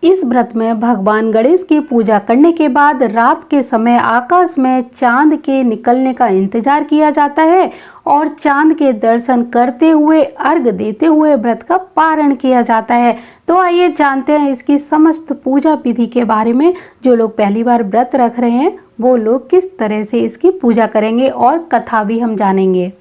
इस व्रत में भगवान गणेश की पूजा करने के बाद रात के समय आकाश में चांद के निकलने का इंतजार किया जाता है और चांद के दर्शन करते हुए अर्घ देते हुए व्रत का पारण किया जाता है। तो आइए जानते हैं इसकी समस्त पूजा विधि के बारे में। जो लोग पहली बार व्रत रख रहे हैं वो लोग किस तरह से इसकी पूजा करेंगे और कथा भी हम जानेंगे।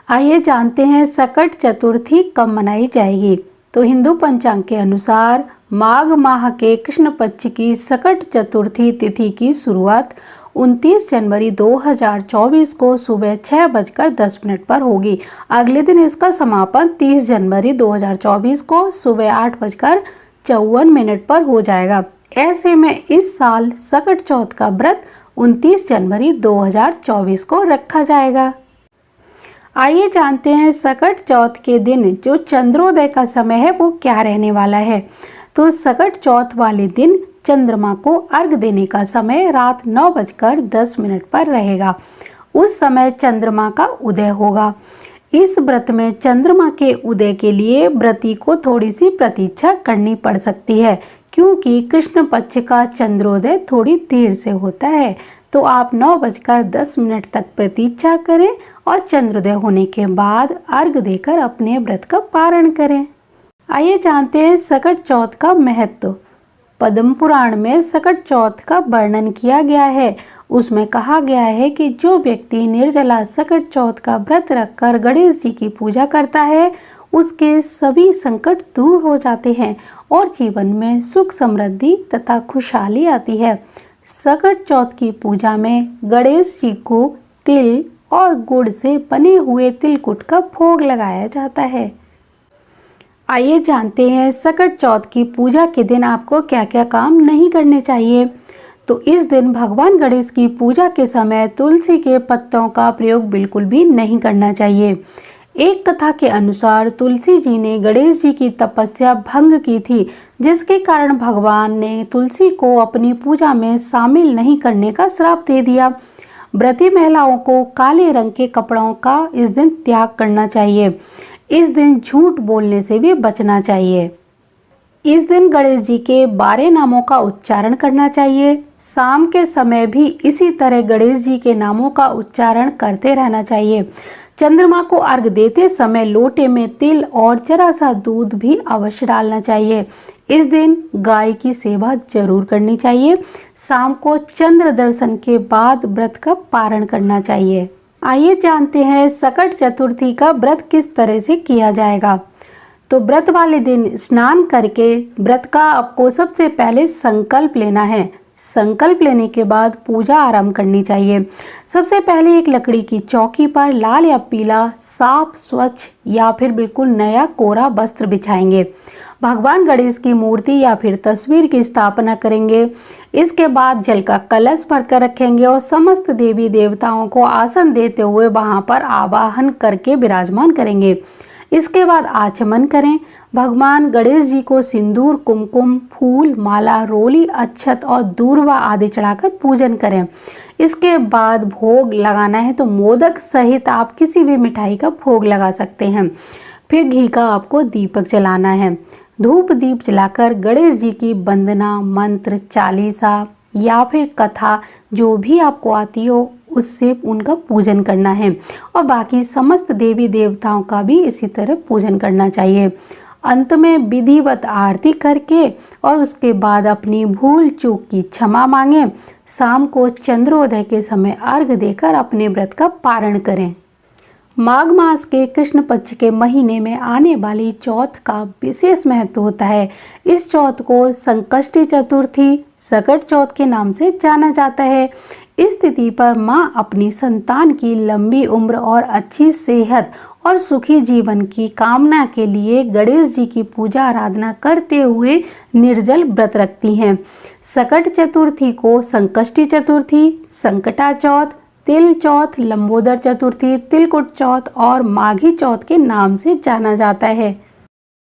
आइए जानते हैं सकट चतुर्थी कब मनाई जाएगी। तो हिंदू पंचांग के अनुसार माघ माह के कृष्ण पक्ष की सकट चतुर्थी तिथि की शुरुआत 29 जनवरी 2024 को सुबह 6:10 पर होगी। अगले दिन इसका समापन 30 जनवरी 2024 को सुबह 8:54 पर हो जाएगा। ऐसे में इस साल सकट चौथ का व्रत 29 जनवरी 2024 को रखा जाएगा। आइए जानते हैं सकट चौथ के दिन जो चंद्रोदय का समय है वो क्या रहने वाला है। तो सकट चौथ वाले दिन चंद्रमा को अर्घ देने का समय रात 9:10 पर रहेगा। उस समय चंद्रमा का उदय होगा। इस व्रत में चंद्रमा के उदय के लिए व्रती को थोड़ी सी प्रतीक्षा करनी पड़ सकती है, क्योंकि कृष्ण पक्ष का चंद्रोदय थोड़ी देर से होता है। तो आप 9:10 तक प्रतीक्षा करें और चंद्रोदय होने के बाद अर्घ देकर अपने व्रत का पारण करें। आइए जानते हैं सकट चौथ का महत्व। पद्म पुराण में सकट चौथ का वर्णन किया गया है। उसमें कहा गया है कि जो व्यक्ति निर्जला सकट चौथ का व्रत रखकर गणेश जी की पूजा करता है उसके सभी संकट दूर हो जाते हैं और जीवन में सुख समृद्धि तथा खुशहाली आती है। सकट चौथ की पूजा में गणेश जी को तिल और गुड़ से बने हुए तिलकुट का भोग लगाया जाता है। आइए जानते हैं सकट चौथ की पूजा के दिन आपको क्या क्या काम नहीं करने चाहिए। तो इस दिन भगवान गणेश की पूजा के समय तुलसी के पत्तों का प्रयोग बिल्कुल भी नहीं करना चाहिए। एक कथा के अनुसार तुलसी जी ने गणेश जी की तपस्या भंग की थी, जिसके कारण भगवान ने तुलसी को अपनी पूजा में शामिल नहीं करने का श्राप दे दिया। व्रती महिलाओं को काले रंग के कपड़ों का इस दिन त्याग करना चाहिए। इस दिन झूठ बोलने से भी बचना चाहिए। इस दिन गणेश जी के 12 नामों का उच्चारण करना चाहिए। शाम के समय भी इसी तरह गणेश जी के नामों का उच्चारण करते रहना चाहिए। चंद्रमा को अर्घ देते समय लोटे में तिल और जरा सा दूध भी अवश्य डालना चाहिए। इस दिन गाय की सेवा जरूर करनी चाहिए। शाम को चंद्र दर्शन के बाद व्रत का पारण करना चाहिए। आइए जानते हैं सकट चतुर्थी का व्रत किस तरह से किया जाएगा। तो व्रत वाले दिन स्नान करके व्रत का आपको सबसे पहले संकल्प लेना है। संकल्प लेने के बाद पूजा आरंभ करनी चाहिए। सबसे पहले एक लकड़ी की चौकी पर लाल या पीला साफ स्वच्छ या फिर बिल्कुल नया कोरा वस्त्र बिछाएंगे। भगवान गणेश की मूर्ति या फिर तस्वीर की स्थापना करेंगे। इसके बाद जल का कलश भरकर रखेंगे और समस्त देवी देवताओं को आसन देते हुए वहां पर आवाहन करके विराजमान करेंगे। इसके बाद आचमन करें। भगवान गणेश जी को सिंदूर, कुमकुम, फूल, माला, रोली, अक्षत और दूर्वा आदि चढ़ाकर पूजन करें। इसके बाद भोग लगाना है तो मोदक सहित आप किसी भी मिठाई का भोग लगा सकते हैं। फिर घी का आपको दीपक जलाना है। धूप दीप जलाकर गणेश जी की वंदना, मंत्र, चालीसा या फिर कथा जो भी आपको आती हो उससे उनका पूजन करना है और बाकी समस्त देवी देवताओं का भी इसी तरह पूजन करना चाहिए। अंत में विधिवत आरती करके और उसके बाद अपनी भूल चूक की क्षमा मांगे। शाम को चंद्रोदय के समय अर्घ देकर अपने व्रत का पारण करें। माघ मास के कृष्ण पक्ष के महीने में आने वाली चौथ का विशेष महत्व होता है। इस चौथ को संकष्टी चतुर्थी, सकट चौथ के नाम से जाना जाता है। इस तिथि पर माँ अपनी संतान की लंबी उम्र और अच्छी सेहत और सुखी जीवन की कामना के लिए गणेश जी की पूजा आराधना करते हुए निर्जल व्रत रखती हैं। सकट चतुर्थी को संकष्टी चतुर्थी, संकटा चौथ, तिल चौथ, लंबोदर चतुर्थी, तिलकुट चौथ और माघी चौथ के नाम से जाना जाता है।